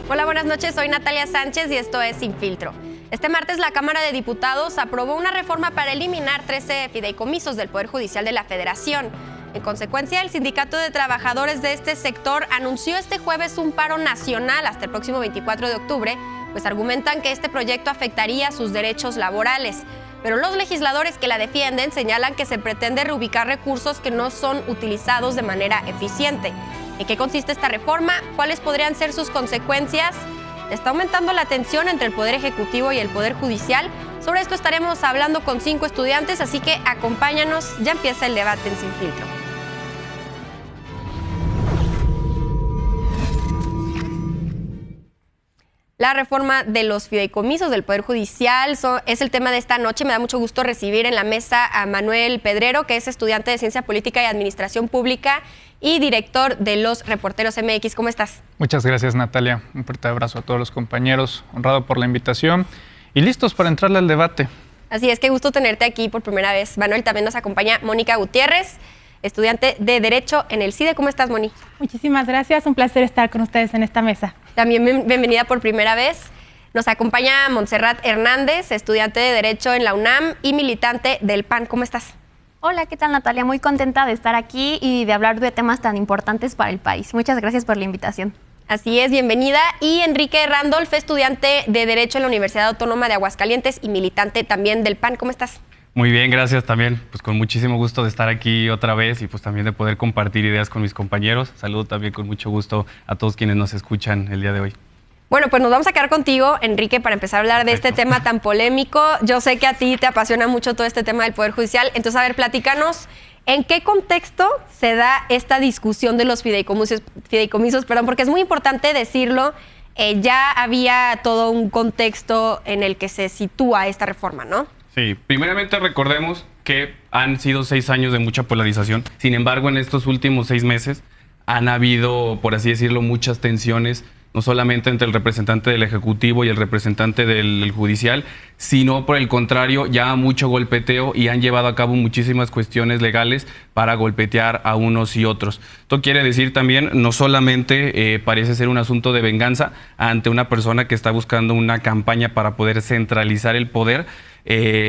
Hola, buenas noches. Soy Natalia Sánchez y esto es Sin Filtro. Este martes la Cámara de Diputados aprobó una reforma para eliminar 13 fideicomisos del Poder Judicial de la Federación. En consecuencia, el Sindicato de Trabajadores de este sector anunció este jueves un paro nacional hasta el próximo 24 de octubre, pues argumentan que este proyecto afectaría sus derechos laborales. Pero los legisladores que la defienden señalan que se pretende reubicar recursos que no son utilizados de manera eficiente. ¿En qué consiste esta reforma? ¿Cuáles podrían ser sus consecuencias? ¿Está aumentando la tensión entre el Poder Ejecutivo y el Poder Judicial? Sobre esto estaremos hablando con 5 estudiantes, así que acompáñanos, ya empieza el debate en Sin Filtro. La reforma de los fideicomisos del Poder Judicial es el tema de esta noche. Me da mucho gusto recibir en la mesa a Manuel Pedrero, que es estudiante de Ciencia Política y Administración Pública y director de Los Reporteros MX. ¿Cómo estás? Muchas gracias, Natalia. Un fuerte abrazo a todos los compañeros. Honrado por la invitación y listos para entrarle al debate. Así es, qué gusto tenerte aquí por primera vez. Manuel, también nos acompaña Mónica Gutiérrez, estudiante de Derecho en el CIDE. ¿Cómo estás, Moni? Muchísimas gracias. Un placer estar con ustedes en esta mesa. También bienvenida por primera vez. Nos acompaña Montserrat Hernández, estudiante de Derecho en la UNAM y militante del PAN. ¿Cómo estás? Hola, ¿qué tal, Natalia? Muy contenta de estar aquí y de hablar de temas tan importantes para el país. Muchas gracias por la invitación. Así es, bienvenida. Y Enrique Randolph, estudiante de Derecho en la Universidad Autónoma de Aguascalientes y militante también del PAN. ¿Cómo estás? Muy bien, gracias también. Pues con muchísimo gusto de estar aquí otra vez y pues también de poder compartir ideas con mis compañeros. Saludo también con mucho gusto a todos quienes nos escuchan el día de hoy. Bueno, pues nos vamos a quedar contigo, Enrique, para empezar a hablar de este tema tan polémico. Yo sé que a ti te apasiona mucho todo este tema del Poder Judicial. Entonces, a ver, platícanos, ¿en qué contexto se da esta discusión de los fideicomisos? Porque es muy importante decirlo. Ya había todo un contexto en el que se sitúa esta reforma, ¿no? Sí, primeramente recordemos que han sido 6 años de mucha polarización. Sin embargo, en estos últimos 6 meses han habido, por así decirlo, muchas tensiones, no solamente entre el representante del Ejecutivo y el representante del Judicial, sino por el contrario, ya mucho golpeteo y han llevado a cabo muchísimas cuestiones legales para golpetear a unos y otros. Esto quiere decir también, no solamente parece ser un asunto de venganza ante una persona que está buscando una campaña para poder centralizar el poder,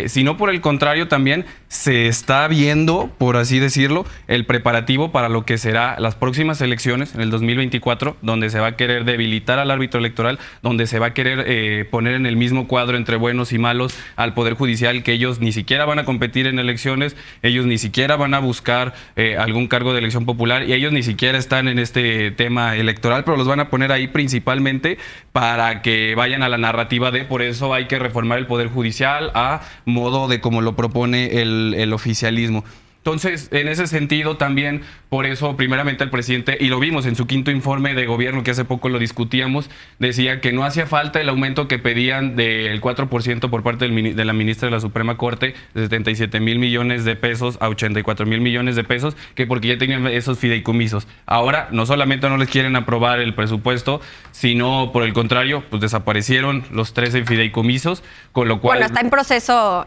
sino por el contrario también se está viendo, por así decirlo, el preparativo para lo que será las próximas elecciones en el 2024, donde se va a querer debilitar al árbitro electoral, donde se va a querer poner en el mismo cuadro entre buenos y malos al Poder Judicial, que ellos ni siquiera van a competir en elecciones, ellos ni siquiera van a buscar algún cargo de elección popular y ellos ni siquiera están en este tema electoral, pero los van a poner ahí principalmente para que vayan a la narrativa de por eso hay que reformar el Poder Judicial a modo de como lo propone el oficialismo. Entonces, en ese sentido también, por eso primeramente el presidente, y lo vimos en su 5º informe de gobierno, que hace poco lo discutíamos, decía que no hacía falta el aumento que pedían del 4% por parte de la ministra de la Suprema Corte, de 77,000 millones de pesos a 84,000 millones de pesos, que porque ya tenían esos fideicomisos. Ahora, no solamente no les quieren aprobar el presupuesto, sino por el contrario, pues desaparecieron los 13 fideicomisos, con lo cual... Bueno, está en proceso,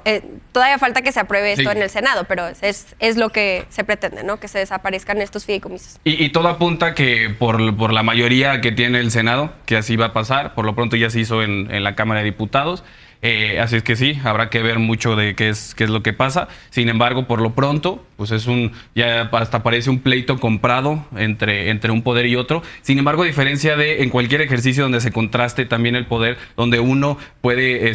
todavía falta que se apruebe esto en el Senado, pero es lo que se pretende, ¿no? Que se desaparezcan estos fideicomisos. Y todo apunta que por la mayoría que tiene el Senado, que así va a pasar, por lo pronto ya se hizo en la Cámara de Diputados, así es que sí, habrá que ver mucho de qué es lo que pasa. Sin embargo, por lo pronto, pues ya hasta parece un pleito comprado entre un poder y otro. Sin embargo, a diferencia de en cualquier ejercicio donde se contraste también el poder, donde uno puede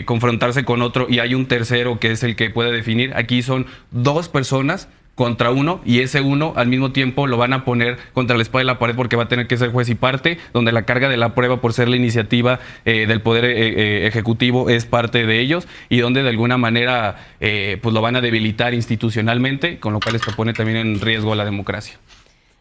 confrontarse con otro y hay un tercero que es el que puede definir, aquí son 2 personas contra uno y ese uno al mismo tiempo lo van a poner contra la espada y la pared porque va a tener que ser juez y parte, donde la carga de la prueba por ser la iniciativa del Poder Ejecutivo es parte de ellos y donde de alguna manera pues lo van a debilitar institucionalmente, con lo cual esto pone también en riesgo a la democracia.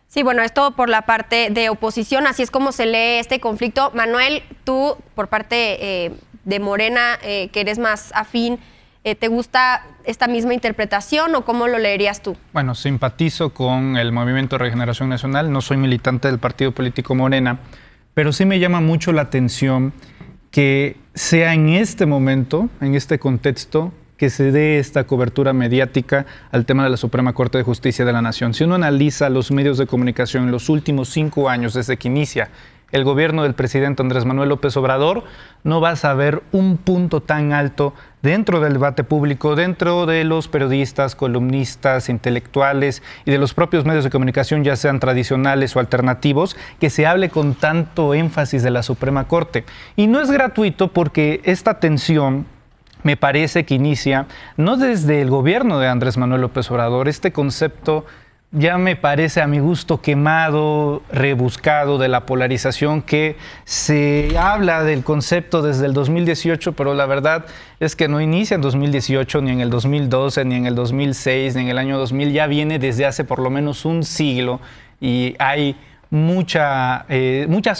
Sí, bueno, esto por la parte de oposición, así es como se lee este conflicto. Manuel, tú por parte de Morena, que eres más afín, ¿te gusta esta misma interpretación o cómo lo leerías tú? Bueno, simpatizo con el Movimiento de Regeneración Nacional, no soy militante del partido político Morena, pero sí me llama mucho la atención que sea en este momento, en este contexto, que se dé esta cobertura mediática al tema de la Suprema Corte de Justicia de la Nación. Si uno analiza los medios de comunicación en los últimos 5 años, desde que inicia el gobierno del presidente Andrés Manuel López Obrador, no vas a ver un punto tan alto dentro del debate público, dentro de los periodistas, columnistas, intelectuales y de los propios medios de comunicación, ya sean tradicionales o alternativos, que se hable con tanto énfasis de la Suprema Corte. Y no es gratuito, porque esta tensión me parece que inicia no desde el gobierno de Andrés Manuel López Obrador. Este concepto ya me parece, a mi gusto, quemado, rebuscado, de la polarización, que se habla del concepto desde el 2018, pero la verdad es que no inicia en 2018, ni en el 2012, ni en el 2006, ni en el año 2000, ya viene desde hace por lo menos un siglo, y hay muchas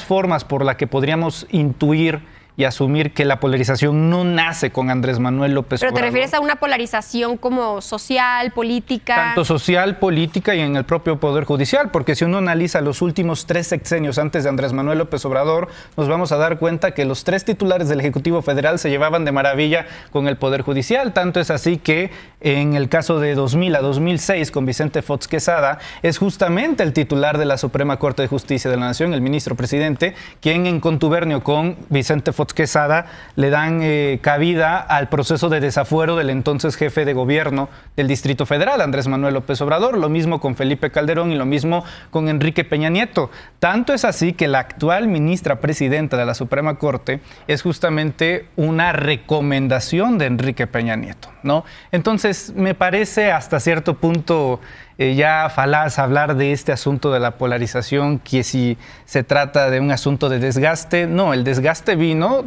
formas por las que podríamos intuir y asumir que la polarización no nace con Andrés Manuel López Obrador. ¿Pero te refieres a una polarización como social, política? Tanto social, política y en el propio Poder Judicial, porque si uno analiza los últimos 3 sexenios antes de Andrés Manuel López Obrador, nos vamos a dar cuenta que los 3 titulares del Ejecutivo Federal se llevaban de maravilla con el Poder Judicial. Tanto es así que en el caso de 2000 a 2006, con Vicente Fox Quesada, es justamente el titular de la Suprema Corte de Justicia de la Nación, el ministro presidente, quien en contubernio con Vicente Fox Quesada le dan cabida al proceso de desafuero del entonces jefe de gobierno del Distrito Federal, Andrés Manuel López Obrador. Lo mismo con Felipe Calderón y lo mismo con Enrique Peña Nieto. Tanto es así que la actual ministra presidenta de la Suprema Corte es justamente una recomendación de Enrique Peña Nieto, ¿no? Entonces, me parece hasta cierto punto ya falaz hablar de este asunto de la polarización, que si se trata de un asunto de desgaste. No, el desgaste vino,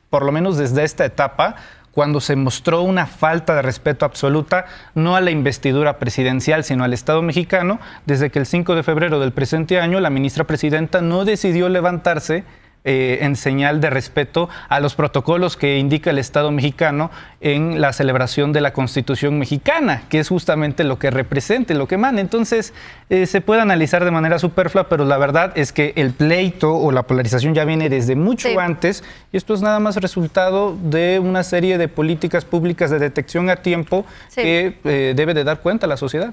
por lo menos desde esta etapa, cuando se mostró una falta de respeto absoluta, no a la investidura presidencial, sino al Estado mexicano, desde que el 5 de febrero del presente año la ministra presidenta no decidió levantarse en señal de respeto a los protocolos que indica el Estado mexicano en la celebración de la Constitución mexicana, que es justamente lo que representa, lo que emana. Entonces, se puede analizar de manera superflua, pero la verdad es que el pleito o la polarización ya viene desde mucho antes, y esto es nada más resultado de una serie de políticas públicas de detección a tiempo que debe de dar cuenta a la sociedad.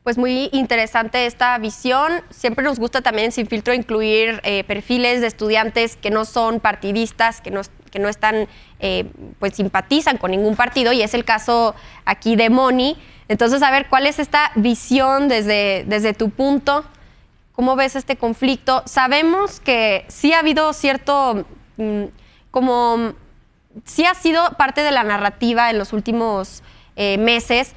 Pues muy interesante esta visión. Siempre nos gusta también en Sin Filtro incluir perfiles de estudiantes que no son partidistas, que no están, pues simpatizan con ningún partido, y es el caso aquí de Moni. Entonces, a ver, ¿cuál es esta visión desde tu punto? ¿Cómo ves este conflicto? Sabemos que sí ha habido cierto, sí ha sido parte de la narrativa en los últimos meses,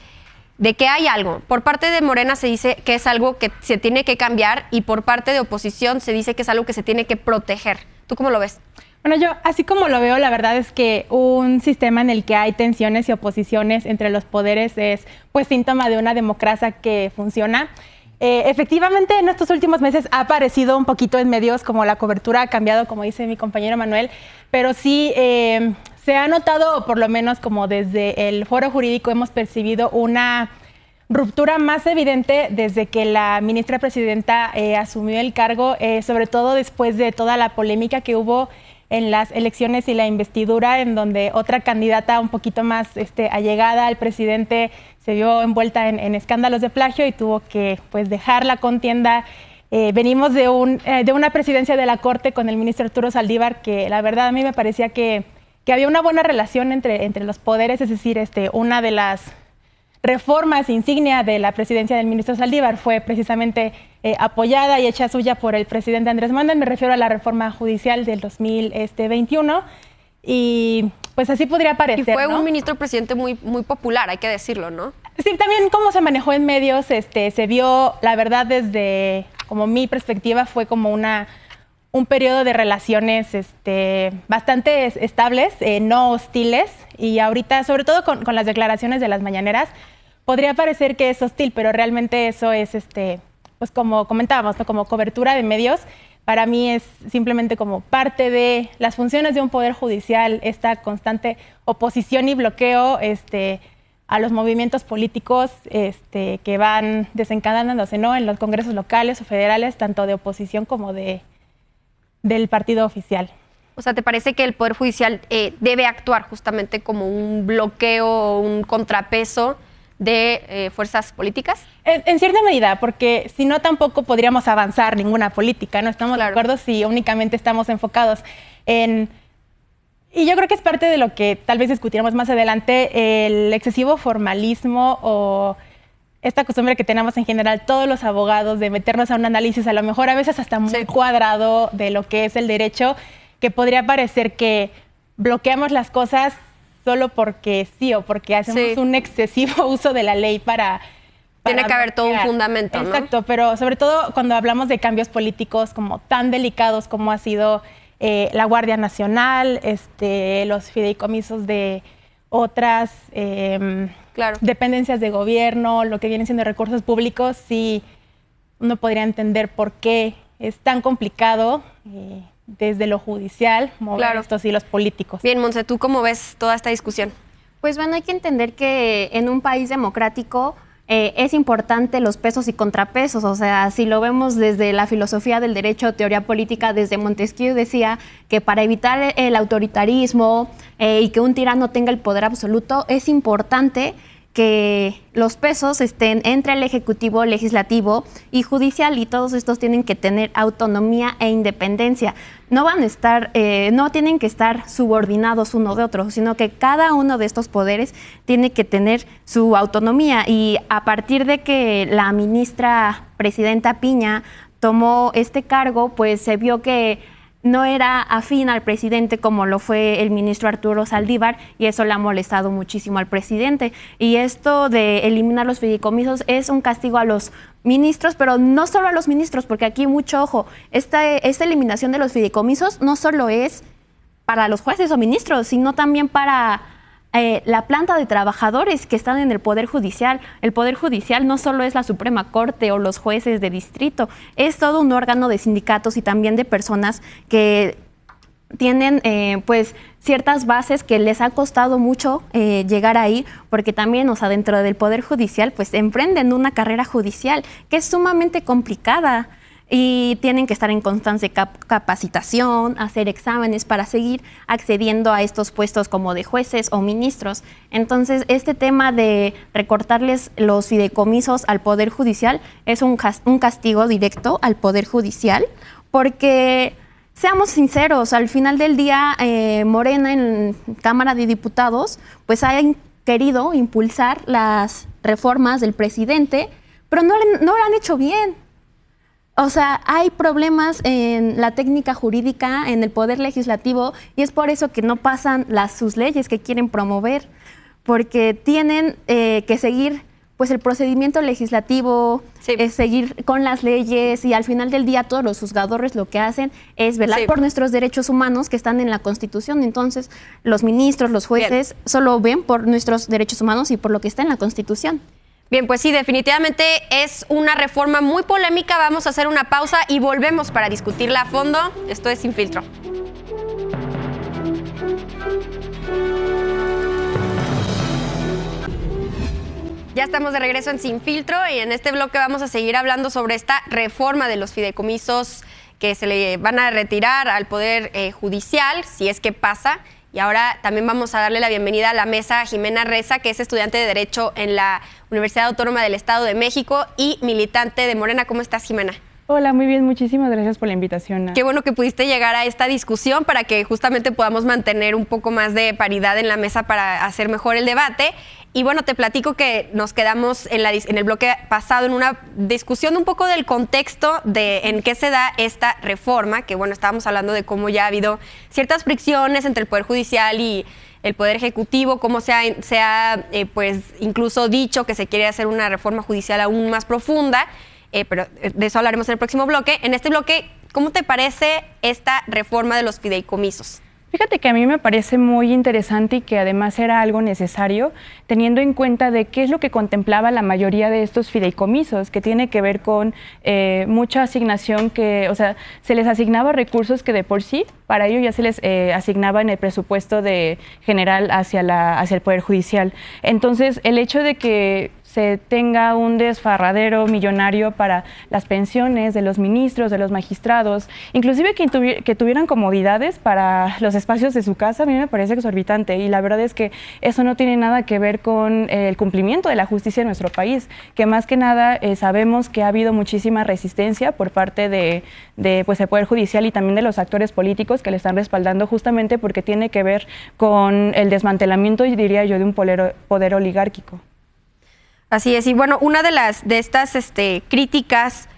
de que hay algo. Por parte de Morena se dice que es algo que se tiene que cambiar, y por parte de oposición se dice que es algo que se tiene que proteger. ¿Tú cómo lo ves? Bueno, yo así como lo veo, la verdad es que un sistema en el que hay tensiones y oposiciones entre los poderes es pues síntoma de una democracia que funciona. Efectivamente, en estos últimos meses ha aparecido un poquito en medios, como la cobertura ha cambiado, como dice mi compañero Manuel, pero sí se ha notado, o por lo menos como desde el foro jurídico hemos percibido una ruptura más evidente desde que la ministra presidenta asumió el cargo, sobre todo después de toda la polémica que hubo en las elecciones y la investidura, en donde otra candidata un poquito más allegada al presidente se vio envuelta en escándalos de plagio y tuvo que pues dejar la contienda. Venimos de una presidencia de la Corte con el ministro Arturo Saldívar, que la verdad a mí me parecía que había una buena relación entre los poderes, es decir, una de las reformas insignia de la presidencia del ministro Saldívar fue precisamente apoyada y hecha suya por el presidente Andrés Manuel. Me refiero a la reforma judicial del 2021, y pues así podría parecer. Y fue ¿no? un ministro presidente muy popular, hay que decirlo, ¿no? Sí, también cómo se manejó en medios, se vio, la verdad, desde como mi perspectiva, fue como un periodo de relaciones bastante estables, no hostiles, y ahorita, sobre todo con las declaraciones de las mañaneras, podría parecer que es hostil, pero realmente eso es, pues como comentábamos, ¿no? Como cobertura de medios. Para mí es simplemente como parte de las funciones de un poder judicial, esta constante oposición y bloqueo a los movimientos políticos que van desencadenándose, ¿no? En los congresos locales o federales, tanto de oposición como del partido oficial. O sea, ¿te parece que el Poder Judicial debe actuar justamente como un bloqueo o un contrapeso de fuerzas políticas? En cierta medida, porque si no tampoco podríamos avanzar ninguna política, ¿no? Estamos de acuerdo si únicamente estamos enfocados en... Y yo creo que es parte de lo que tal vez discutiremos más adelante, el excesivo formalismo o esta costumbre que tenemos en general todos los abogados de meternos a un análisis a lo mejor a veces hasta muy cuadrado de lo que es el derecho, que podría parecer que bloqueamos las cosas solo porque sí o porque hacemos un excesivo uso de la ley para tiene que haber todo un fundamento, ¿no? Exacto, pero sobre todo cuando hablamos de cambios políticos como tan delicados como ha sido la Guardia Nacional, los fideicomisos de otras dependencias de gobierno, lo que vienen siendo recursos públicos, sí uno podría entender por qué es tan complicado desde lo judicial mover estos hilos políticos. Bien, Montse, ¿tú cómo ves toda esta discusión? Pues bueno, hay que entender que en un país democrático es importante los pesos y contrapesos. O sea, si lo vemos desde la filosofía del derecho, teoría política, desde Montesquieu decía que para evitar el autoritarismo y que un tirano tenga el poder absoluto, es importante que los pesos estén entre el ejecutivo, legislativo y judicial, y todos estos tienen que tener autonomía e independencia. No van a estar, no tienen que estar subordinados uno de otro, sino que cada uno de estos poderes tiene que tener su autonomía. Y a partir de que la ministra presidenta Piña tomó este cargo, pues se vio que no era afín al presidente como lo fue el ministro Arturo Saldívar, y eso le ha molestado muchísimo al presidente. Y esto de eliminar los fideicomisos es un castigo a los ministros, pero no solo a los ministros, porque aquí mucho ojo, esta eliminación de los fideicomisos no solo es para los jueces o ministros, sino también para la planta de trabajadores que están en el Poder Judicial. El Poder Judicial no solo es la Suprema Corte o los jueces de distrito, es todo un órgano de sindicatos y también de personas que tienen pues ciertas bases que les ha costado mucho llegar ahí, porque también, o sea, dentro del Poder Judicial pues emprenden una carrera judicial que es sumamente complicada. Y tienen que estar en constante capacitación, hacer exámenes para seguir accediendo a estos puestos como de jueces o ministros. Entonces, este tema de recortarles los fideicomisos al Poder Judicial es un castigo directo al Poder Judicial, porque, seamos sinceros, al final del día, Morena en Cámara de Diputados pues ha querido impulsar las reformas del presidente, pero no lo han hecho bien. O sea, hay problemas en la técnica jurídica, en el poder legislativo, y es por eso que no pasan sus leyes que quieren promover, porque tienen que seguir pues el procedimiento legislativo, seguir con las leyes, y al final del día todos los juzgadores lo que hacen es velar por nuestros derechos humanos que están en la Constitución. Entonces, los ministros, los jueces solo ven por nuestros derechos humanos y por lo que está en la Constitución. Bien, pues sí, definitivamente es una reforma muy polémica. Vamos a hacer una pausa y volvemos para discutirla a fondo. Esto es Sin Filtro. Ya estamos de regreso en Sin Filtro y en este bloque vamos a seguir hablando sobre esta reforma de los fideicomisos que se le van a retirar al Poder Judicial, si es que pasa. Y ahora también vamos a darle la bienvenida a la mesa a Jimena Reza, que es estudiante de Derecho en la Universidad Autónoma del Estado de México y militante de Morena. ¿Cómo estás, Jimena? Hola, muy bien. Muchísimas gracias por la invitación. Qué bueno que pudiste llegar a esta discusión para que justamente podamos mantener un poco más de paridad en la mesa para hacer mejor el debate. Y bueno, te platico que nos quedamos en el bloque pasado en una discusión un poco del contexto de en qué se da esta reforma, que bueno, estábamos hablando de cómo ya ha habido ciertas fricciones entre el Poder Judicial y el Poder Ejecutivo, cómo se ha pues incluso dicho que se quiere hacer una reforma judicial aún más profunda, pero de eso hablaremos en el próximo bloque. En este bloque, ¿cómo te parece esta reforma de los fideicomisos? Fíjate que a mí me parece muy interesante y que además era algo necesario, teniendo en cuenta de qué es lo que contemplaba la mayoría de estos fideicomisos, que tiene que ver con mucha asignación que, o sea, se les asignaba recursos que de por sí, para ello ya se les asignaba en el presupuesto general hacia el Poder Judicial. Entonces, el hecho de que se tenga un desfarradero millonario para las pensiones de los ministros, de los magistrados, inclusive que tuvieran comodidades para los espacios de su casa, a mí me parece exorbitante, y la verdad es que eso no tiene nada que ver con el cumplimiento de la justicia en nuestro país, que más que nada sabemos que ha habido muchísima resistencia por parte de pues, el Poder Judicial y también de los actores políticos que le están respaldando, justamente porque tiene que ver con el desmantelamiento, diría yo, de un poder oligárquico. Así es, y bueno, una de estas críticas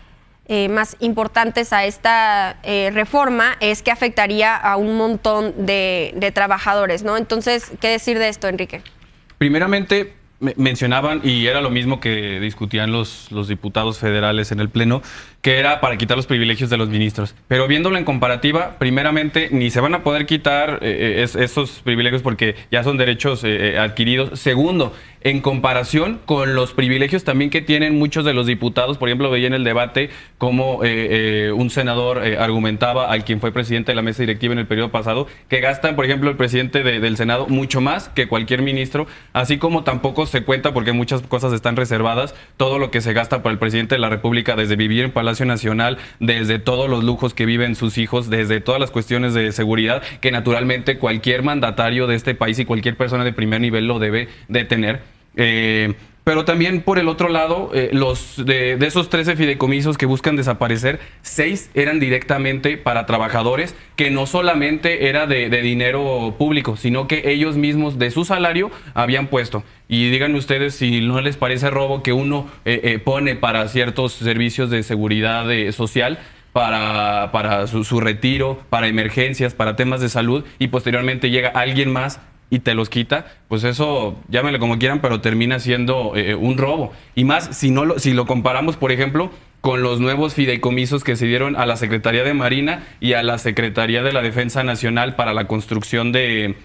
más importantes a esta reforma es que afectaría a un montón de trabajadores, ¿no? Entonces, ¿qué decir de esto, Enrique? Primeramente, mencionaban, y era lo mismo que discutían los diputados federales en el Pleno, que era para quitar los privilegios de los ministros. Pero viéndolo en comparativa, primeramente, ni se van a poder quitar esos privilegios porque ya son derechos adquiridos. Segundo, en comparación con los privilegios también que tienen muchos de los diputados, por ejemplo, veía en el debate cómo un senador argumentaba al quien fue presidente de la mesa directiva en el periodo pasado, que gastan, por ejemplo, el presidente del Senado mucho más que cualquier ministro, así como tampoco se cuenta, porque muchas cosas están reservadas, todo lo que se gasta para el presidente de la República, desde vivir en Palacio Nacional, desde todos los lujos que viven sus hijos, desde todas las cuestiones de seguridad, que naturalmente cualquier mandatario de este país y cualquier persona de primer nivel lo debe de tener. Pero también por el otro lado, de esos 13 fideicomisos que buscan desaparecer, 6 eran directamente para trabajadores, que no solamente era de dinero público, sino que ellos mismos de su salario habían puesto. Y díganme ustedes si no les parece robo que uno pone para ciertos servicios de seguridad social, para su retiro, para emergencias, para temas de salud, y posteriormente llega alguien más y te los quita. Pues eso, llámenlo como quieran, pero termina siendo un robo. Y más si lo comparamos, por ejemplo, con los nuevos fideicomisos que se dieron a la Secretaría de Marina y a la Secretaría de la Defensa Nacional para la construcción de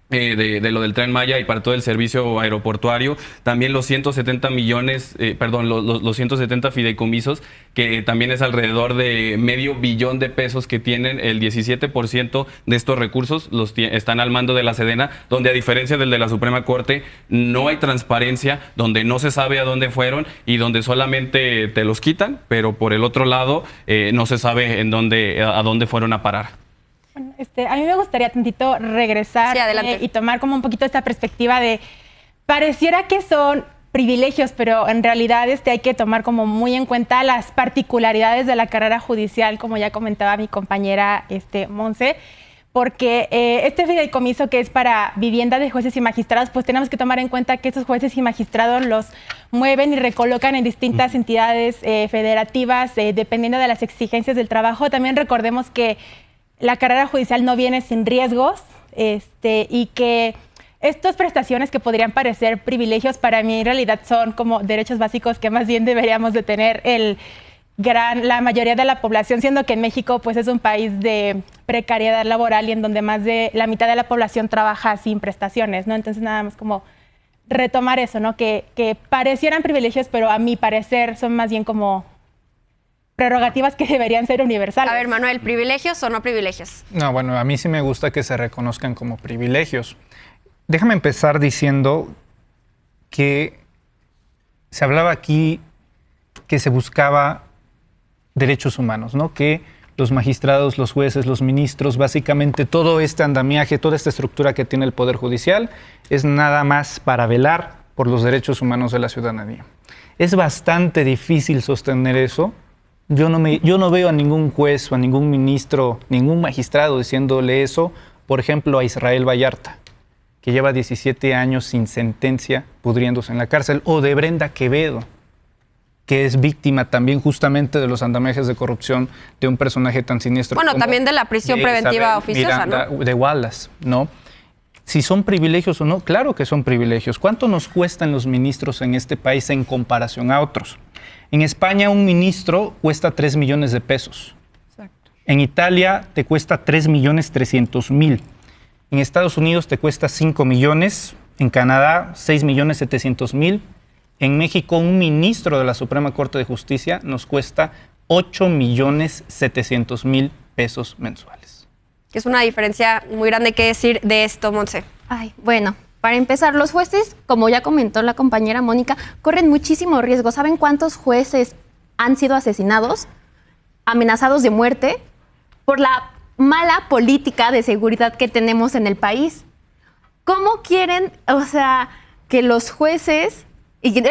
lo del Tren Maya y para todo el servicio aeroportuario. También los 170 millones, los 170 fideicomisos, que también es alrededor de $500 billion de pesos que tienen. El 17% de estos recursos están al mando de la Sedena, donde a diferencia del de la Suprema Corte, no hay transparencia, donde no se sabe a dónde fueron y donde solamente te los quitan, pero por el otro lado no se sabe a dónde fueron a parar. Bueno, a mí me gustaría tantito regresar y tomar como un poquito esta perspectiva de, pareciera que son privilegios, pero en realidad hay que tomar como muy en cuenta las particularidades de la carrera judicial, como ya comentaba mi compañera Monse, porque este fideicomiso que es para vivienda de jueces y magistrados, pues tenemos que tomar en cuenta que esos jueces y magistrados los mueven y recolocan en distintas entidades federativas, dependiendo de las exigencias del trabajo. También recordemos que la carrera judicial no viene sin riesgos, y que estas prestaciones que podrían parecer privilegios, para mí en realidad son como derechos básicos que más bien deberíamos de tener la mayoría de la población, siendo que en México pues es un país de precariedad laboral y en donde más de la mitad de la población trabaja sin prestaciones, ¿no? Entonces nada más como retomar eso, ¿no? Que parecieran privilegios, pero a mi parecer son más bien como prerrogativas que deberían ser universales. A ver, Manuel, ¿privilegios o no privilegios? No, bueno, a mí sí me gusta que se reconozcan como privilegios. Déjame empezar diciendo que se hablaba aquí que se buscaba derechos humanos, ¿no? Que los magistrados, los jueces, los ministros, básicamente todo este andamiaje, toda esta estructura que tiene el Poder Judicial es nada más para velar por los derechos humanos de la ciudadanía. Es bastante difícil sostener eso. Yo no veo a ningún juez o a ningún ministro, ningún magistrado diciéndole eso, por ejemplo, a Israel Vallarta, que lleva 17 años sin sentencia pudriéndose en la cárcel, o de Brenda Quevedo, que es víctima también justamente de los andamiajes de corrupción de un personaje tan siniestro. Bueno, también de la prisión preventiva oficiosa, Miranda, ¿no? De Wallace, ¿no? Si son privilegios o no, claro que son privilegios. ¿Cuánto nos cuestan los ministros en este país en comparación a otros? En España un ministro cuesta 3 millones de pesos. Exacto. En Italia te cuesta 3.300.000. En Estados Unidos te cuesta 5 millones. En Canadá 6.700.000. En México un ministro de la Suprema Corte de Justicia nos cuesta 8.700.000 pesos mensuales. Es una diferencia muy grande. ¿Qué decir de esto, Monse? Ay, bueno, Para empezar, los jueces, como ya comentó la compañera Mónica, corren muchísimo riesgo. ¿Saben cuántos jueces han sido asesinados, amenazados de muerte por la mala política de seguridad que tenemos en el país? ¿Cómo quieren, que los jueces, y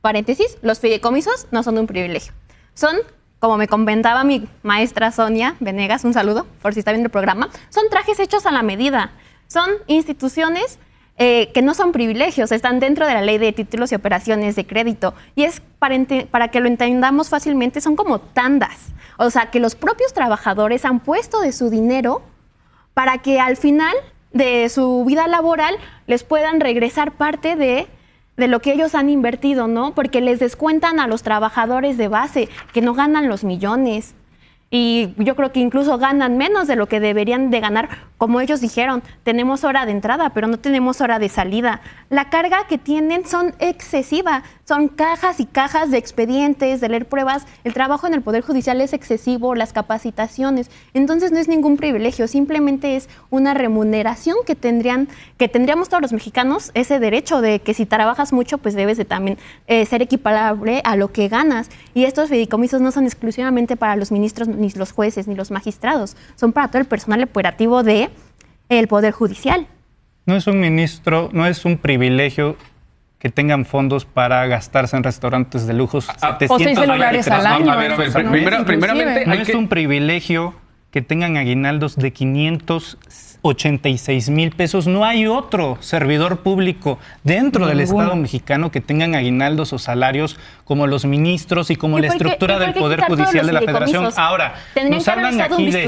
paréntesis, los fideicomisos no son un privilegio, son, como me comentaba mi maestra Sonia Venegas, un saludo por si está viendo el programa, son trajes hechos a la medida, son instituciones que no son privilegios, están dentro de la ley de títulos y operaciones de crédito, y es para que lo entendamos fácilmente, son como tandas, o sea, que los propios trabajadores han puesto de su dinero para que al final de su vida laboral les puedan regresar parte de lo que ellos han invertido, ¿no? Porque les descuentan a los trabajadores de base que no ganan los millones. Y yo creo que incluso ganan menos de lo que deberían de ganar. Como ellos dijeron, tenemos hora de entrada, pero no tenemos hora de salida. La carga que tienen son excesiva. Son cajas y cajas de expedientes, de leer pruebas. El trabajo en el Poder Judicial es excesivo, las capacitaciones. Entonces no es ningún privilegio, simplemente es una remuneración que tendríamos todos los mexicanos, ese derecho de que si trabajas mucho, pues debes de también ser equiparable a lo que ganas. Y estos fideicomisos no son exclusivamente para los ministros, ni los jueces, ni los magistrados. Son para todo el personal operativo del Poder Judicial. No es un privilegio que tengan fondos para gastarse en restaurantes de lujos. O 6 celulares al año. Primeramente, no es un privilegio que tengan aguinaldos de 586,000 pesos. No hay otro servidor público dentro del Estado mexicano que tengan aguinaldos o salarios como los ministros y como la estructura del Poder Judicial de la Federación. Ahora, nos hablan aquí de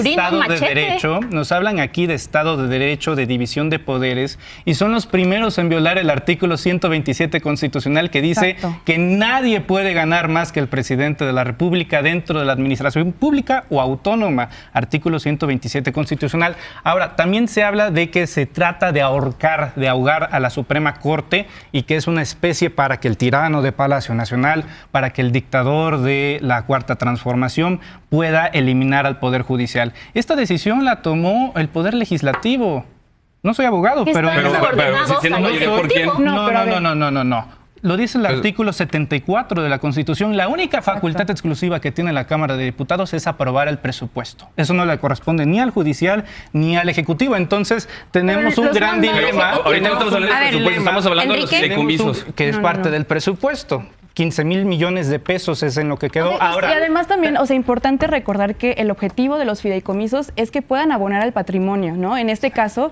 Estado de Derecho, de división de poderes, y son los primeros en violar el artículo 127 constitucional que dice que nadie puede ganar más que el presidente de la República dentro de la administración pública o autónoma. Artículo 127 constitucional. Ahora, también se habla de que se trata de ahogar a la Suprema Corte y que es una especie para que el tirano de Palacio Nacional, para que el dictador de la Cuarta Transformación pueda eliminar al Poder Judicial. Esta decisión la tomó el Poder Legislativo. No soy abogado, pero siendo mayoría, ¿por quién? No. Lo dice el artículo 74 de la Constitución. La única facultad exclusiva que tiene la Cámara de Diputados es aprobar el presupuesto. Eso no le corresponde ni al Judicial ni al Ejecutivo. Entonces, tenemos un gran dilema. Ahorita estamos hablando de presupuesto, estamos hablando de los fideicomisos. Que es parte del presupuesto. 15,000 millones de pesos es en lo que quedó. Ahora, y además también, importante recordar que el objetivo de los fideicomisos es que puedan abonar al patrimonio, ¿no? En este caso,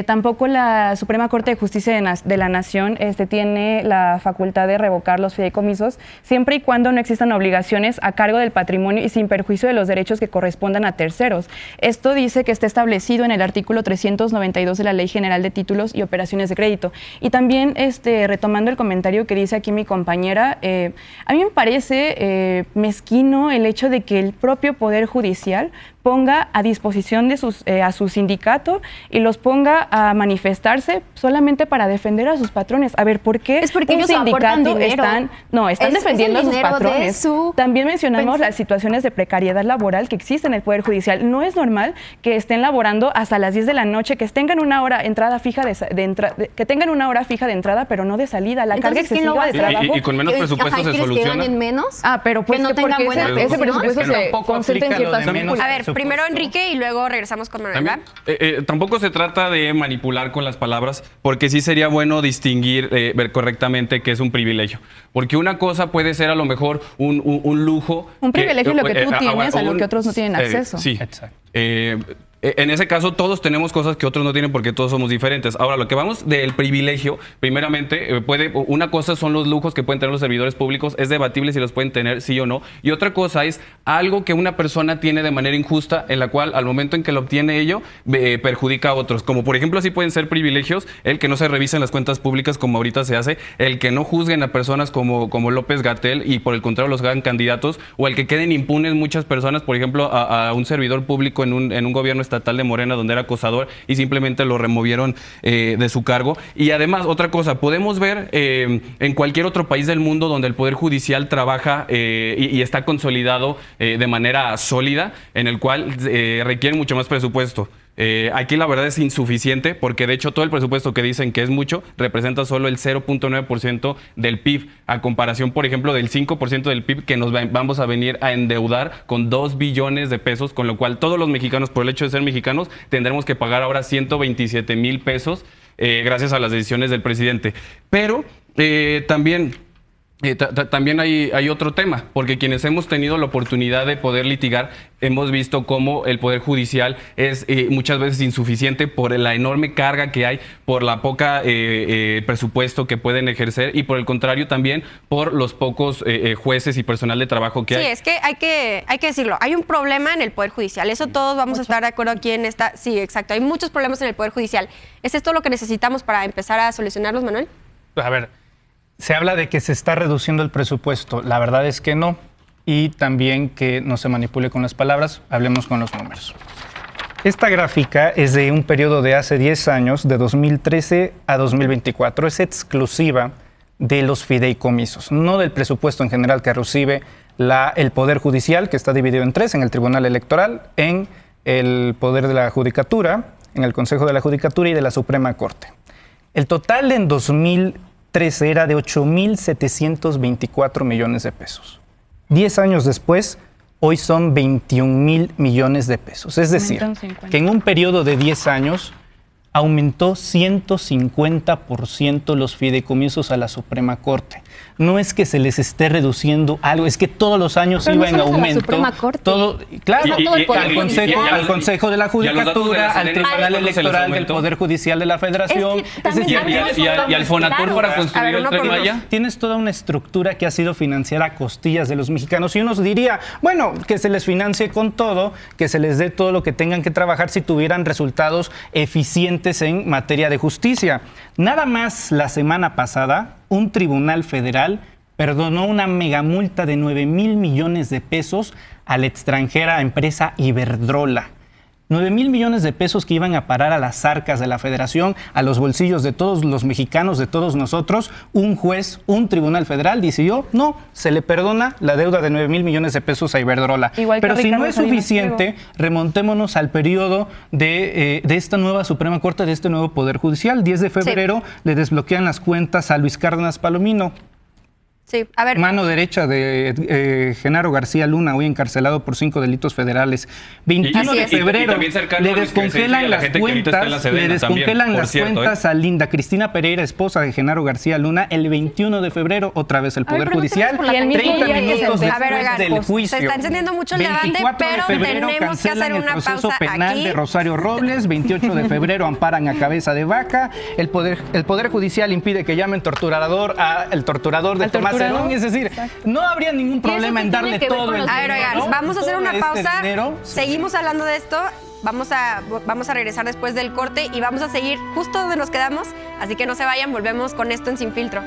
tampoco la Suprema Corte de Justicia de la Nación tiene la facultad de revocar los fideicomisos, siempre y cuando no existan obligaciones a cargo del patrimonio y sin perjuicio de los derechos que correspondan a terceros. Esto dice que está establecido en el artículo 392 de la Ley General de Títulos y Operaciones de Crédito. Y también, retomando el comentario que dice aquí mi compañera, a mí me parece mezquino el hecho de que el propio Poder Judicial ponga a disposición de a su sindicato y los ponga a manifestarse solamente para defender a sus patrones. A ver, ¿por qué es porque un ellos sindicato están defendiendo a sus patrones? También mencionamos las situaciones de precariedad laboral que existen en el Poder Judicial. No es normal que estén laborando hasta las 10 de la noche, que tengan una hora entrada fija que tengan una hora fija de entrada, pero no de salida. La carga excesiva de trabajo. Y con menos presupuesto se soluciona. Menos? Pero pues que no tengan buena ese presupuesto se concentra en ciertas películas. A ver, primero Enrique y luego regresamos con Manuel. Tampoco se trata de manipular con las palabras, porque sí sería bueno distinguir, ver correctamente qué es un privilegio. Porque una cosa puede ser a lo mejor un lujo. Un privilegio es lo que tú tienes, a lo que otros no tienen acceso. Sí, exacto. En ese caso, todos tenemos cosas que otros no tienen porque todos somos diferentes. Ahora, lo que vamos del privilegio, primeramente, una cosa son los lujos que pueden tener los servidores públicos, es debatible si los pueden tener sí o no. Y otra cosa es algo que una persona tiene de manera injusta, en la cual al momento en que lo obtiene ello, perjudica a otros. Como por ejemplo, así pueden ser privilegios, el que no se revisen las cuentas públicas como ahorita se hace, el que no juzguen a personas como López-Gatell y por el contrario los hagan candidatos, o el que queden impunes muchas personas, por ejemplo, a un servidor público en un gobierno estatal de Morena donde era acosador y simplemente lo removieron de su cargo. Y además, otra cosa, podemos ver en cualquier otro país del mundo donde el Poder Judicial trabaja y está consolidado de manera sólida, en el cual requiere mucho más presupuesto. Aquí la verdad es insuficiente porque de hecho todo el presupuesto que dicen que es mucho representa solo el 0.9% del PIB, a comparación, por ejemplo, del 5% del PIB que nos vamos a venir a endeudar con 2 billones de pesos, con lo cual todos los mexicanos, por el hecho de ser mexicanos, tendremos que pagar ahora 127,000 pesos gracias a las decisiones del presidente. Pero también hay otro tema, porque quienes hemos tenido la oportunidad de poder litigar, hemos visto cómo el Poder Judicial es muchas veces insuficiente por la enorme carga que hay, por la poca presupuesto que pueden ejercer y por el contrario también por los pocos jueces y personal de trabajo que hay. Sí, es que hay que decirlo, hay un problema en el Poder Judicial, eso todos vamos a estar de acuerdo aquí en esta. Sí, exacto, hay muchos problemas en el Poder Judicial. ¿Es esto lo que necesitamos para empezar a solucionarlos, Manuel? A ver, se habla de que se está reduciendo el presupuesto. La verdad es que no. Y también que no se manipule con las palabras, hablemos con los números. Esta gráfica es de un periodo de hace 10 años, de 2013 a 2024. Es exclusiva de los fideicomisos, no del presupuesto en general que recibe el Poder Judicial, que está dividido en 3, en el Tribunal Electoral, en el Poder de la Judicatura, en el Consejo de la Judicatura y de la Suprema Corte. El total en 2013 era de 8,724 millones de pesos. 10 años después, hoy son 21,000 millones de pesos. Es decir, que en un periodo de 10 años aumentó 150% los fideicomisos a la Suprema Corte. No es que se les esté reduciendo algo, es que todos los años iba en aumento. Todo, claro, al Consejo de la Judicatura, al Tribunal Electoral del Poder Judicial de la Federación. Y al Fonatur para construir el Tren Maya. Tienes toda una estructura que ha sido financiada a costillas de los mexicanos. Y uno diría, bueno, que se les financie con todo, que se les dé todo lo que tengan que trabajar si tuvieran resultados eficientes en materia de justicia. Nada más la semana pasada, un tribunal federal perdonó una megamulta de 9,000 millones de pesos a la extranjera empresa Iberdrola. 9,000 millones de pesos que iban a parar a las arcas de la Federación, a los bolsillos de todos los mexicanos, de todos nosotros. Un juez, un tribunal federal decidió, no, se le perdona la deuda de 9,000 millones de pesos a Iberdrola. Pero si no es suficiente, remontémonos al periodo de esta nueva Suprema Corte, de este nuevo Poder Judicial. 10 de febrero le desbloquean las cuentas a Luis Cárdenas Palomino. Sí, a ver. Mano derecha de Genaro García Luna, hoy encarcelado por 5 delitos federales. 21 de febrero le descongelan las cuentas a Linda Cristina Pereira, esposa de Genaro García Luna, el 21 de febrero, otra vez el Poder Judicial. 30 minutos después del juicio. Se está encendiendo mucho el debate, pero tenemos que hacer una pausa proceso penal aquí. De Rosario Robles. 28 de febrero amparan a Cabeza de Vaca. El Poder Judicial impide que llamen torturador al torturador de Tomás Herón. Es decir, no habría ningún problema en darle todo el dinero. A ver, oigan, vamos a hacer una pausa. Seguimos hablando de esto. Vamos a regresar después del corte y vamos a seguir justo donde nos quedamos. Así que no se vayan, volvemos con esto en Sin Filtro.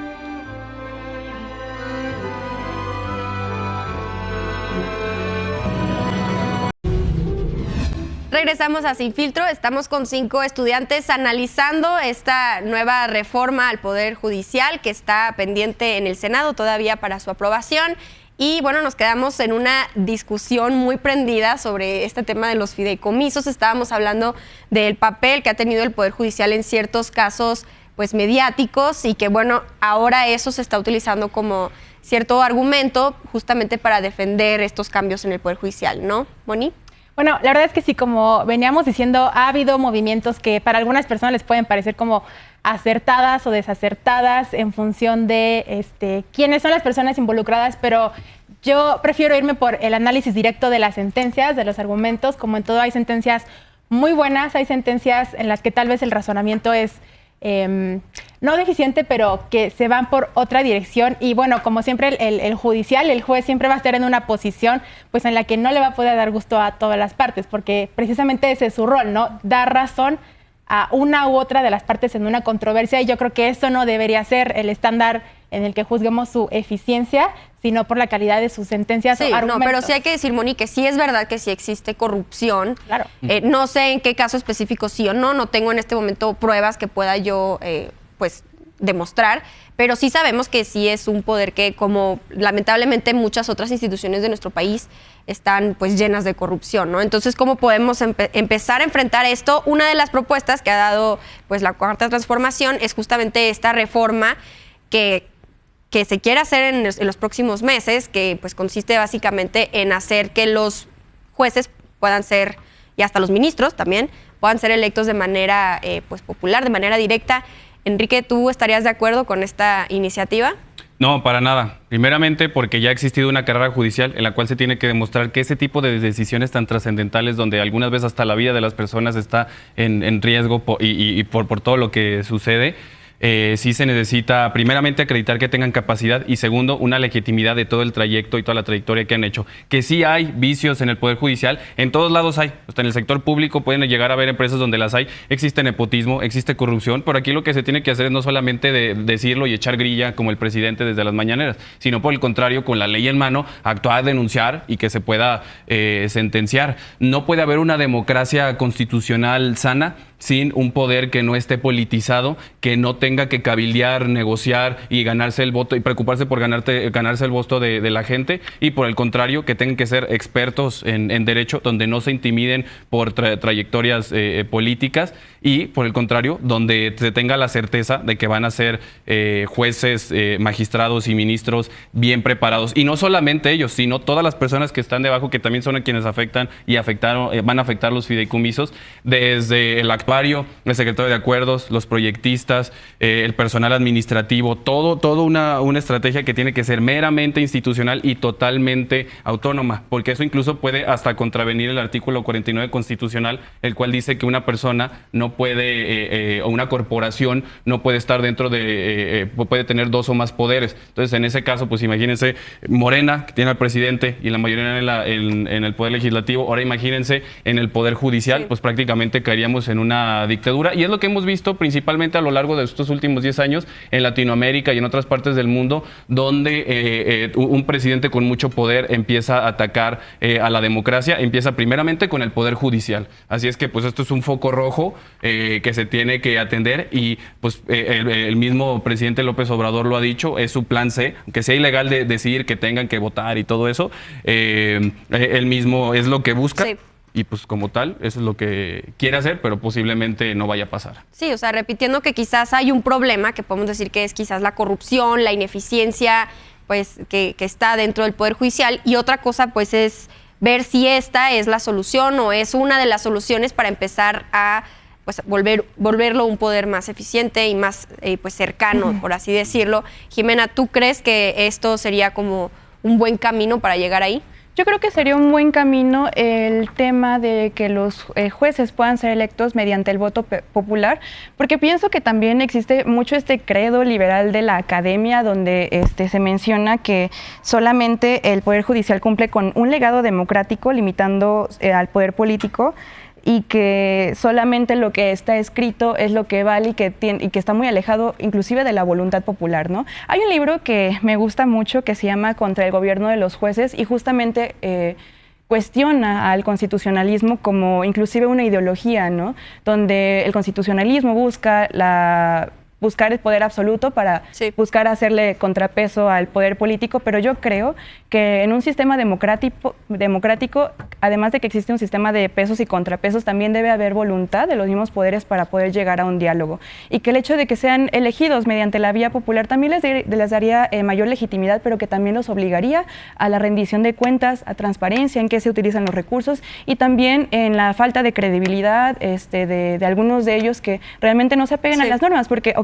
Regresamos a Sin Filtro, estamos con 5 estudiantes analizando esta nueva reforma al Poder Judicial que está pendiente en el Senado todavía para su aprobación. Y bueno, nos quedamos en una discusión muy prendida sobre este tema de los fideicomisos. Estábamos hablando del papel que ha tenido el Poder Judicial en ciertos casos pues mediáticos y que bueno, ahora eso se está utilizando como cierto argumento justamente para defender estos cambios en el Poder Judicial, ¿no, Moni? Bueno, la verdad es que sí, como veníamos diciendo, ha habido movimientos que para algunas personas les pueden parecer como acertadas o desacertadas en función de quiénes son las personas involucradas, pero yo prefiero irme por el análisis directo de las sentencias, de los argumentos. Como en todo, hay sentencias muy buenas, hay sentencias en las que tal vez el razonamiento es no deficiente, pero que se van por otra dirección. Y bueno, como siempre, el judicial, el juez siempre va a estar en una posición pues en la que no le va a poder dar gusto a todas las partes, porque precisamente ese es su rol, ¿no? Dar razón a una u otra de las partes en una controversia, y yo creo que eso no debería ser el estándar en el que juzguemos su eficiencia, sino por la calidad de sus sentencias o argumentos. No, pero sí hay que decir, Moni, que sí es verdad que sí existe corrupción. Claro. No sé en qué caso específico sí o no tengo en este momento pruebas que pueda yo, pues, demostrar, pero sí sabemos que sí es un poder que, como lamentablemente muchas otras instituciones de nuestro país, están pues llenas de corrupción, ¿no? Entonces, ¿cómo podemos empezar a enfrentar esto? Una de las propuestas que ha dado pues la Cuarta Transformación es justamente esta reforma que se quiere hacer en los próximos meses, que pues consiste básicamente en hacer que los jueces puedan ser, y hasta los ministros también, puedan ser electos de manera pues popular, de manera directa. Enrique, ¿tú estarías de acuerdo con esta iniciativa? No, para nada. Primeramente porque ya ha existido una carrera judicial en la cual se tiene que demostrar que ese tipo de decisiones tan trascendentales, donde algunas veces hasta la vida de las personas está en riesgo por todo lo que sucede, sí se necesita primeramente acreditar que tengan capacidad y segundo, una legitimidad de todo el trayecto y toda la trayectoria que han hecho. Que sí hay vicios en el Poder Judicial, en todos lados hay. Hasta en el sector público pueden llegar a haber empresas donde las hay. Existe nepotismo, existe corrupción, pero aquí lo que se tiene que hacer es no solamente decirlo y echar grilla como el presidente desde las mañaneras, sino por el contrario, con la ley en mano, actuar, denunciar y que se pueda sentenciar. No puede haber una democracia constitucional sana sin un poder que no esté politizado, que no tenga que cabildear, negociar y ganarse el voto y preocuparse por ganarse el voto de la gente, y por el contrario, que tengan que ser expertos en derecho, donde no se intimiden por trayectorias políticas, y por el contrario, donde se tenga la certeza de que van a ser jueces, magistrados y ministros bien preparados. Y no solamente ellos, sino todas las personas que están debajo, que también son a quienes afectan y van a afectar los fideicomisos, desde el actuario, el secretario de acuerdos, los proyectistas, el personal administrativo, toda una estrategia que tiene que ser meramente institucional y totalmente autónoma, porque eso incluso puede hasta contravenir el artículo 49 constitucional, el cual dice que una persona no puede, o una corporación no puede estar dentro de, puede tener dos o más poderes. Entonces, en ese caso, pues imagínense Morena, que tiene al presidente y la mayoría en el poder legislativo, ahora imagínense en el poder judicial, sí, pues prácticamente caeríamos en una dictadura, y es lo que hemos visto principalmente a lo largo de estos últimos 10 años en Latinoamérica y en otras partes del mundo, donde un presidente con mucho poder empieza a atacar a la democracia, empieza primeramente con el poder judicial. Así es que pues esto es un foco rojo que se tiene que atender, y pues el mismo presidente López Obrador lo ha dicho, es su plan C, que sea ilegal de decidir que tengan que votar y todo eso, él mismo es lo que busca. Sí. Y pues como tal, eso es lo que quiere hacer, pero posiblemente no vaya a pasar. Sí, o sea, repitiendo que quizás hay un problema, que podemos decir que es quizás la corrupción, la ineficiencia, pues que está dentro del Poder Judicial, y otra cosa pues es ver si esta es la solución o es una de las soluciones para empezar a pues volverlo un poder más eficiente y más pues cercano, por así decirlo. Jimena, ¿tú crees que esto sería como un buen camino para llegar ahí? Yo creo que sería un buen camino el tema de que los jueces puedan ser electos mediante el voto popular, porque pienso que también existe mucho este credo liberal de la academia, donde se menciona que solamente el Poder Judicial cumple con un legado democrático, limitando al poder político, y que solamente lo que está escrito es lo que vale y que está muy alejado inclusive de la voluntad popular, ¿no? Hay un libro que me gusta mucho que se llama Contra el gobierno de los jueces, y justamente cuestiona al constitucionalismo como inclusive una ideología, ¿no? Donde el constitucionalismo buscar el poder absoluto para buscar hacerle contrapeso al poder político, pero yo creo que en un sistema democrático, además de que existe un sistema de pesos y contrapesos, también debe haber voluntad de los mismos poderes para poder llegar a un diálogo, y que el hecho de que sean elegidos mediante la vía popular también les daría mayor legitimidad, pero que también los obligaría a la rendición de cuentas, a transparencia en qué se utilizan los recursos, y también en la falta de credibilidad de algunos de ellos que realmente no se apeguen a las normas, porque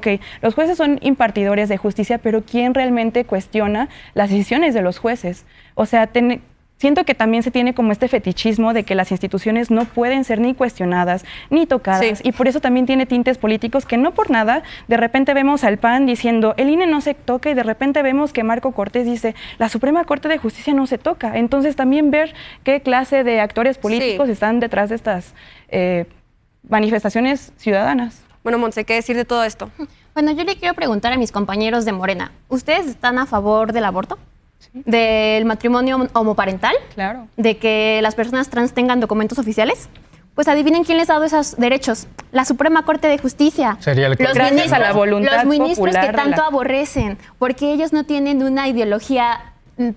los jueces son impartidores de justicia, pero ¿quién realmente cuestiona las decisiones de los jueces? O sea, siento que también se tiene como este fetichismo de que las instituciones no pueden ser ni cuestionadas ni tocadas, y por eso también tiene tintes políticos, que no por nada de repente vemos al PAN diciendo el INE no se toca, y de repente vemos que Marco Cortés dice la Suprema Corte de Justicia no se toca. Entonces también ver qué clase de actores políticos están detrás de estas manifestaciones ciudadanas. Bueno, Montse, ¿qué decir de todo esto? Bueno, yo le quiero preguntar a mis compañeros de Morena, ¿ustedes están a favor del aborto? Sí. ¿Del matrimonio homoparental? Claro. ¿De que las personas trans tengan documentos oficiales? Pues adivinen quién les ha dado esos derechos. la Suprema Corte de Justicia. Sería el Gracias a la voluntad los ministros popular que tanto aborrecen, porque ellos no tienen una ideología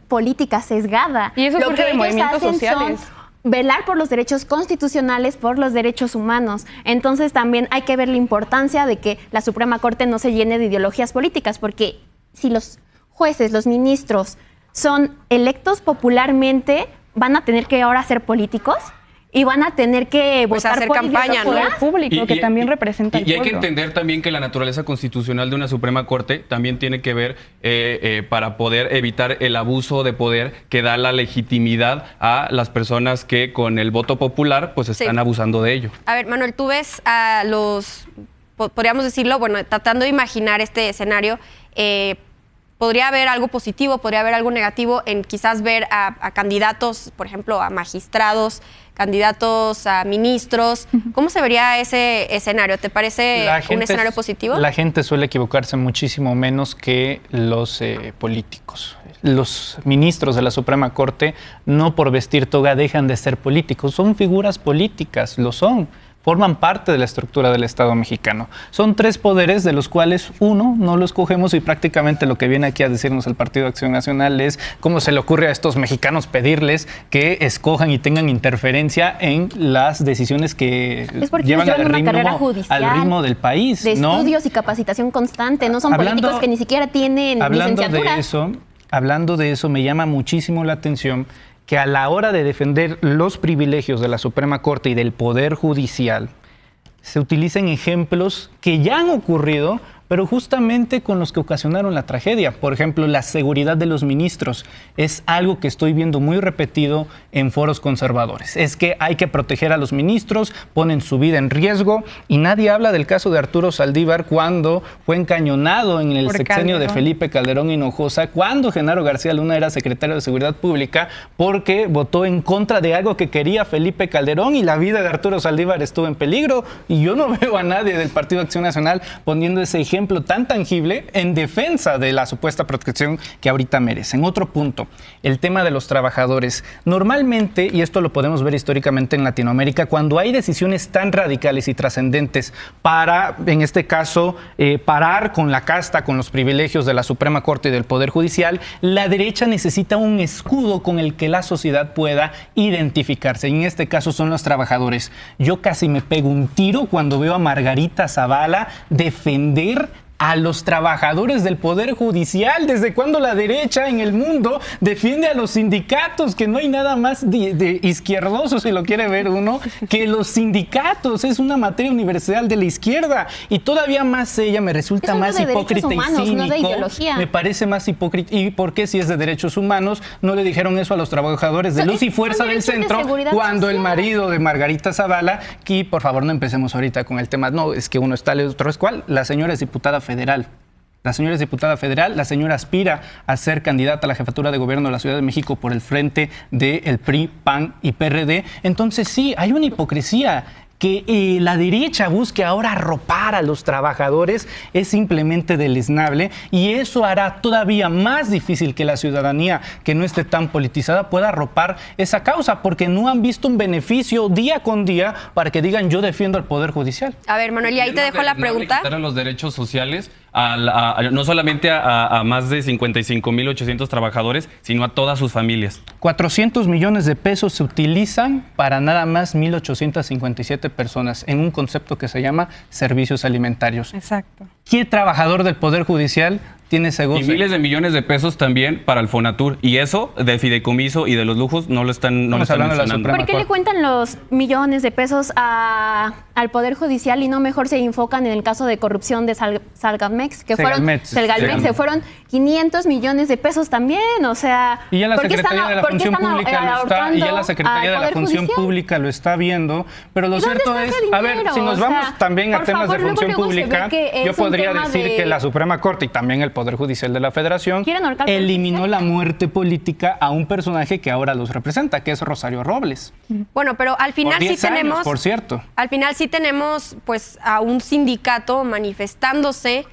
política sesgada. Y eso Lo surge que de ellos movimientos hacen sociales. son velar por los derechos constitucionales, por los derechos humanos. Entonces también hay que ver la importancia de que la Suprema Corte no se llene de ideologías políticas, porque si los jueces, los ministros son electos popularmente, van a tener que ahora ser políticos y van a tener que Pues votar hacer por campaña, ¿no? Poder público que también representa al Y hay que pueblo. entender también que la naturaleza constitucional de una Suprema Corte también tiene que ver para poder evitar el abuso de poder que da la legitimidad a las personas que con el voto popular pues están abusando de ello. A ver, Manuel, tú ves a los, podríamos decirlo, bueno, tratando de imaginar este escenario, podría haber algo positivo, podría haber algo negativo en quizás ver a candidatos, por ejemplo, a magistrados, candidatos a ministros. ¿Cómo se vería ese escenario? ¿Te parece un escenario positivo? La gente suele equivocarse muchísimo menos que los políticos. Los ministros de la Suprema Corte, no por vestir toga dejan de ser políticos, son figuras políticas, lo son. Forman parte de la estructura del Estado mexicano. Son 3 poderes de los cuales uno no lo escogemos y prácticamente lo que viene aquí a decirnos el Partido Acción Nacional es cómo se le ocurre a estos mexicanos pedirles que escojan y tengan interferencia en las decisiones que llevan al ritmo del país. De ¿no? estudios y capacitación constante. No son políticos que ni siquiera tienen licenciatura. Hablando de eso, me llama muchísimo la atención que a la hora de defender los privilegios de la Suprema Corte y del Poder Judicial, se utilicen ejemplos que ya han ocurrido, pero justamente con los que ocasionaron la tragedia. Por ejemplo, la seguridad de los ministros es algo que estoy viendo muy repetido en foros conservadores. Es que hay que proteger a los ministros, ponen su vida en riesgo y nadie habla del caso de Arturo Saldívar cuando fue encañonado en el sexenio de Felipe Calderón Hinojosa, cuando Genaro García Luna era secretario de Seguridad Pública, porque votó en contra de algo que quería Felipe Calderón y la vida de Arturo Saldívar estuvo en peligro. Y yo no veo a nadie del Partido Acción Nacional poniendo ese ejemplo tan tangible en defensa de la supuesta protección que ahorita merecen. Otro punto, el tema de los trabajadores. Normalmente, y esto lo podemos ver históricamente en Latinoamérica, cuando hay decisiones tan radicales y trascendentes para, en este caso, parar con la casta, con los privilegios de la Suprema Corte y del Poder Judicial, la derecha necesita un escudo con el que la sociedad pueda identificarse. En este caso son los trabajadores. Yo casi me pego un tiro cuando veo a Margarita Zavala defender a los trabajadores del Poder Judicial. ¿Desde cuándo la derecha en el mundo defiende a los sindicatos? Que no hay nada más de izquierdoso, si lo quiere ver uno, que los sindicatos. Es una materia universal de la izquierda. Y todavía más ella me resulta más hipócrita humanos, y cínico. No de ideología. Me parece más hipócrita. ¿Y por qué si es de derechos humanos no le dijeron eso a los trabajadores de Luz y Fuerza del Centro cuando el marido de Margarita Zavala, que por favor no empecemos ahorita con el tema, no, es que uno está, el otro es cuál, la señora es diputada federal. La señora es diputada federal, la señora aspira a ser candidata a la jefatura de gobierno de la Ciudad de México por el frente del PRI, PAN y PRD. Entonces sí, hay una hipocresía. Que la derecha busque ahora arropar a los trabajadores es simplemente deleznable y eso hará todavía más difícil que la ciudadanía, que no esté tan politizada, pueda arropar esa causa, porque no han visto un beneficio día con día para que digan yo defiendo al Poder Judicial. A ver, Manuel, y ahí te dejo la pregunta. Quitar a los derechos sociales no solamente a más de 55,800 trabajadores, sino a todas sus familias. 400 millones de pesos se utilizan para nada más 1,857 personas en un concepto que se llama servicios alimentarios. Exacto. ¿Qué trabajador del Poder Judicial tiene ese goce? Y miles de millones de pesos también para el Fonatur. Y eso, de fideicomiso y de los lujos, no lo están mencionando. ¿Por qué le cuentan los millones de pesos al Poder Judicial y no mejor se enfocan en el caso de corrupción de Selgalmex, que fueron 500 millones de pesos también? O sea, y ya la Secretaría de la Función Pública lo está viendo, pero lo cierto es, a ver, si nos vamos también a temas de función pública, yo podría decir que la Suprema Corte y también el Poder Judicial de la Federación eliminó la muerte política a un personaje que ahora los representa, que es Rosario Robles. Bueno, pero al final sí tenemos, por cierto. Al final sí tenemos pues a un sindicato manifestándose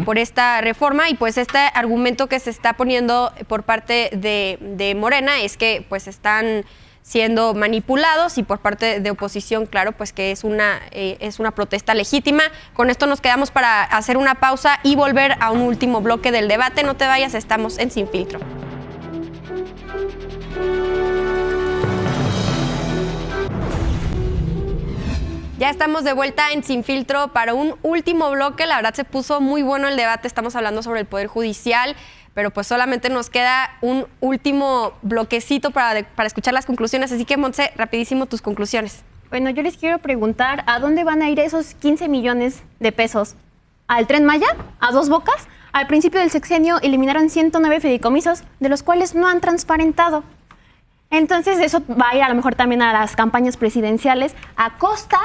por esta reforma y pues este argumento que se está poniendo por parte de Morena es que pues están siendo manipulados, y por parte de oposición, claro, pues que es una protesta legítima. Con esto nos quedamos para hacer una pausa y volver a un último bloque del debate. No te vayas, estamos en Sin Filtro. Ya estamos de vuelta en Sin Filtro para un último bloque. La verdad se puso muy bueno el debate. Estamos hablando sobre el Poder Judicial, pero pues solamente nos queda un último bloquecito para escuchar las conclusiones. Así que, Montse, rapidísimo tus conclusiones. Bueno, yo les quiero preguntar, ¿a dónde van a ir esos 15 millones de pesos? ¿Al Tren Maya? ¿A Dos Bocas? Al principio del sexenio eliminaron 109 fideicomisos, de los cuales no han transparentado. Entonces eso va a ir a lo mejor también a las campañas presidenciales a costa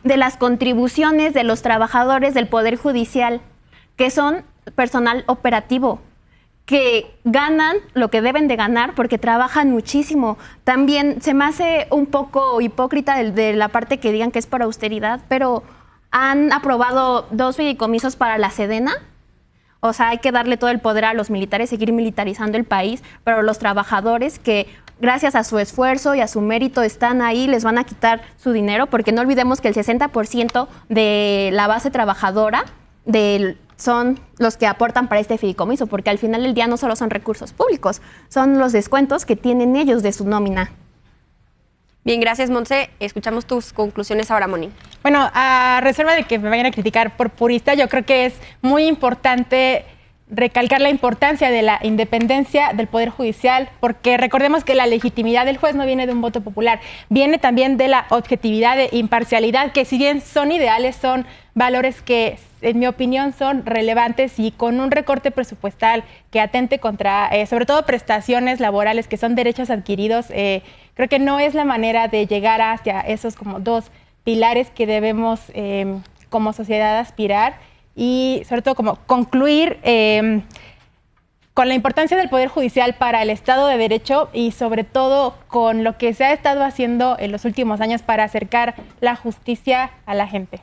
de las contribuciones de los trabajadores del Poder Judicial, que son personal operativo, que ganan lo que deben de ganar porque trabajan muchísimo. También se me hace un poco hipócrita de la parte que digan que es por austeridad, pero han aprobado 2 fideicomisos para la Sedena. O sea, hay que darle todo el poder a los militares, seguir militarizando el país, pero los trabajadores que gracias a su esfuerzo y a su mérito están ahí, les van a quitar su dinero, porque no olvidemos que el 60% de la base trabajadora son los que aportan para este fideicomiso, porque al final del día no solo son recursos públicos, son los descuentos que tienen ellos de su nómina. Bien, gracias, Montse. Escuchamos tus conclusiones ahora, Moni. Bueno, a reserva de que me vayan a criticar por purista, yo creo que es muy importante recalcar la importancia de la independencia del Poder Judicial, porque recordemos que la legitimidad del juez no viene de un voto popular, viene también de la objetividad e imparcialidad, que si bien son ideales, son valores que, en mi opinión, son relevantes, y con un recorte presupuestal que atente contra, sobre todo, prestaciones laborales, que son derechos adquiridos, creo que no es la manera de llegar hacia esos como 2 pilares que debemos como sociedad aspirar. Y sobre todo como concluir con la importancia del Poder Judicial para el Estado de Derecho, y sobre todo con lo que se ha estado haciendo en los últimos años para acercar la justicia a la gente.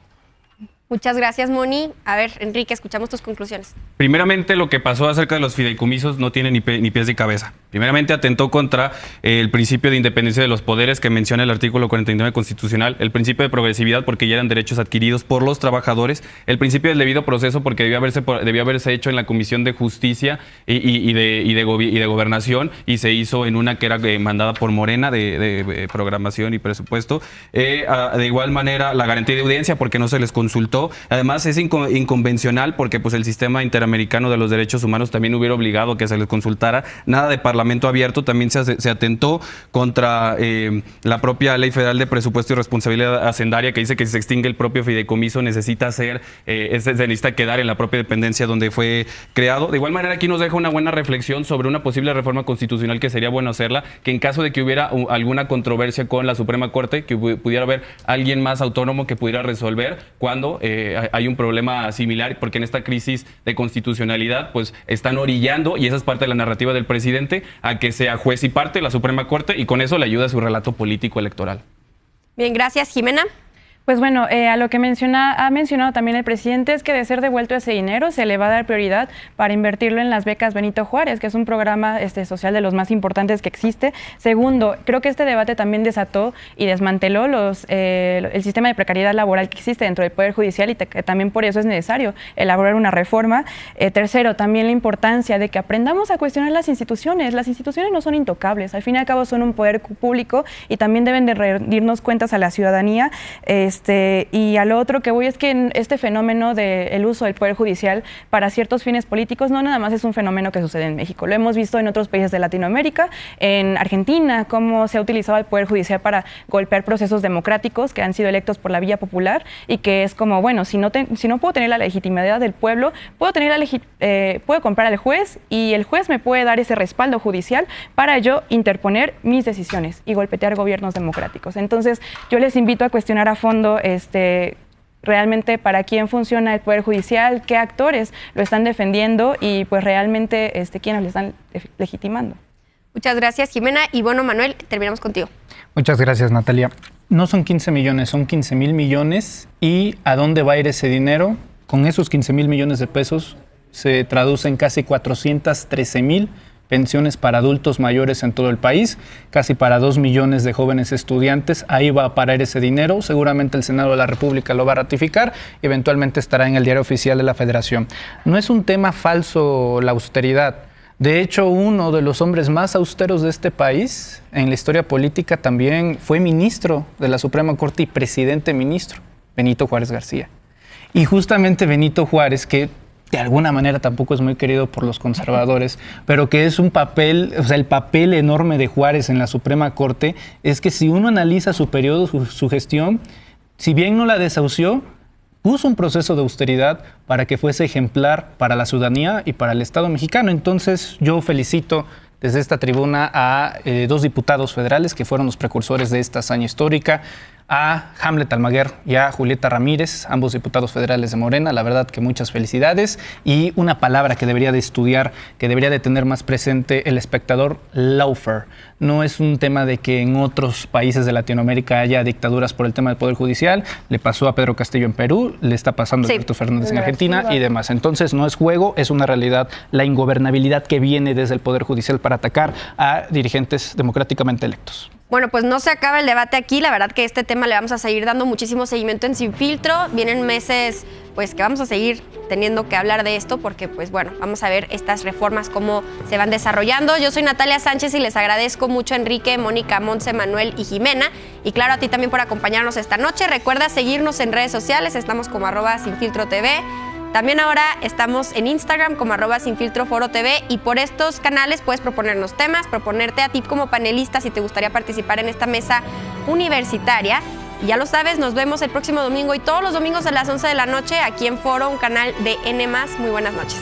Muchas gracias, Moni. A ver, Enrique, escuchamos tus conclusiones. Primeramente, lo que pasó acerca de los fideicomisos no tiene ni pies ni cabeza. Primeramente, atentó contra el principio de independencia de los poderes que menciona el artículo 49 constitucional, el principio de progresividad porque ya eran derechos adquiridos por los trabajadores, el principio del debido proceso porque debió haberse hecho en la Comisión de Justicia y de Gobernación, y se hizo en una que era mandada por Morena de Programación y Presupuesto. De igual manera, la garantía de audiencia porque no se les consultó. Además, es inconvencional porque pues el sistema interamericano de los derechos humanos también hubiera obligado que se les consultara. Nada de parlamento abierto. También se atentó contra la propia Ley Federal de Presupuesto y Responsabilidad Hacendaria, que dice que si se extingue el propio fideicomiso necesita se necesita quedar en la propia dependencia donde fue creado. De igual manera, aquí nos deja una buena reflexión sobre una posible reforma constitucional que sería bueno hacerla, que en caso de que hubiera alguna controversia con la Suprema Corte, que pudiera haber alguien más autónomo que pudiera resolver cuando hay un problema similar, porque en esta crisis de constitucionalidad pues están orillando, y esa es parte de la narrativa del presidente, a que sea juez y parte la Suprema Corte, y con eso le ayuda a su relato político electoral. Bien, gracias. Jimena. Pues bueno, a lo que ha mencionado también el presidente es que de ser devuelto ese dinero se le va a dar prioridad para invertirlo en las becas Benito Juárez, que es un programa social de los más importantes que existe. Segundo, creo que este debate también desató y desmanteló el sistema de precariedad laboral que existe dentro del Poder Judicial, y también por eso es necesario elaborar una reforma. Tercero, también la importancia de que aprendamos a cuestionar las instituciones. Las instituciones no son intocables, al fin y al cabo son un poder público y también deben de rendirnos cuentas a la ciudadanía. Y a lo otro que voy es que este fenómeno del uso del Poder Judicial para ciertos fines políticos no nada más es un fenómeno que sucede en México. Lo hemos visto en otros países de Latinoamérica, en Argentina, cómo se ha utilizado el Poder Judicial para golpear procesos democráticos que han sido electos por la vía popular, y que es como, bueno, si no puedo tener la legitimidad del pueblo, puedo comprar al juez, y el juez me puede dar ese respaldo judicial para yo interponer mis decisiones y golpetear gobiernos democráticos. Entonces, yo les invito a cuestionar a fondo realmente para quién funciona el Poder Judicial, qué actores lo están defendiendo y pues realmente quiénes lo están legitimando. Muchas gracias, Jimena. Y bueno, Manuel, terminamos contigo. Muchas gracias, Natalia. No son 15 millones, son 15,000 millones. ¿Y a dónde va a ir ese dinero? Con esos 15,000 millones de pesos se traducen casi 413,000 pensiones para adultos mayores en todo el país, casi para 2 millones de jóvenes estudiantes. Ahí va a parar ese dinero, seguramente el Senado de la República lo va a ratificar, eventualmente estará en el diario oficial de la Federación. No es un tema falso la austeridad. De hecho, uno de los hombres más austeros de este país en la historia política también fue ministro de la Suprema Corte y presidente ministro, Benito Juárez García. Y justamente Benito Juárez, que de alguna manera tampoco es muy querido por los conservadores, pero que es un papel, o sea, el papel enorme de Juárez en la Suprema Corte, es que si uno analiza su periodo, su gestión, si bien no la desahució, puso un proceso de austeridad para que fuese ejemplar para la ciudadanía y para el Estado mexicano. Entonces, yo felicito desde esta tribuna a 2 diputados federales que fueron los precursores de esta hazaña histórica, a Hamlet Almaguer y a Julieta Ramírez, ambos diputados federales de Morena. La verdad que muchas felicidades. Y una palabra que debería de estudiar, que debería de tener más presente el espectador: lawfare. No es un tema de que en otros países de Latinoamérica haya dictaduras por el tema del Poder Judicial. Le pasó a Pedro Castillo en Perú, le está pasando a Alberto Fernández en Argentina y demás. Entonces no es juego, es una realidad la ingobernabilidad que viene desde el Poder Judicial para atacar a dirigentes democráticamente electos. Bueno, pues no se acaba el debate aquí. La verdad que este tema le vamos a seguir dando muchísimo seguimiento en Sin Filtro. Vienen meses pues que vamos a seguir teniendo que hablar de esto porque pues bueno, vamos a ver estas reformas cómo se van desarrollando. Yo soy Natalia Sánchez y les agradezco mucho a Enrique, Mónica, Montse, Manuel y Jimena. Y claro, a ti también por acompañarnos esta noche. Recuerda seguirnos en redes sociales, estamos como @SinFiltroTV. También ahora estamos en Instagram como @SinFiltroForoTV y por estos canales puedes proponernos temas, proponerte a ti como panelista si te gustaría participar en esta mesa universitaria. Y ya lo sabes, nos vemos el próximo domingo y todos los domingos a las 11 de la noche aquí en Foro, un canal de N+. Muy buenas noches.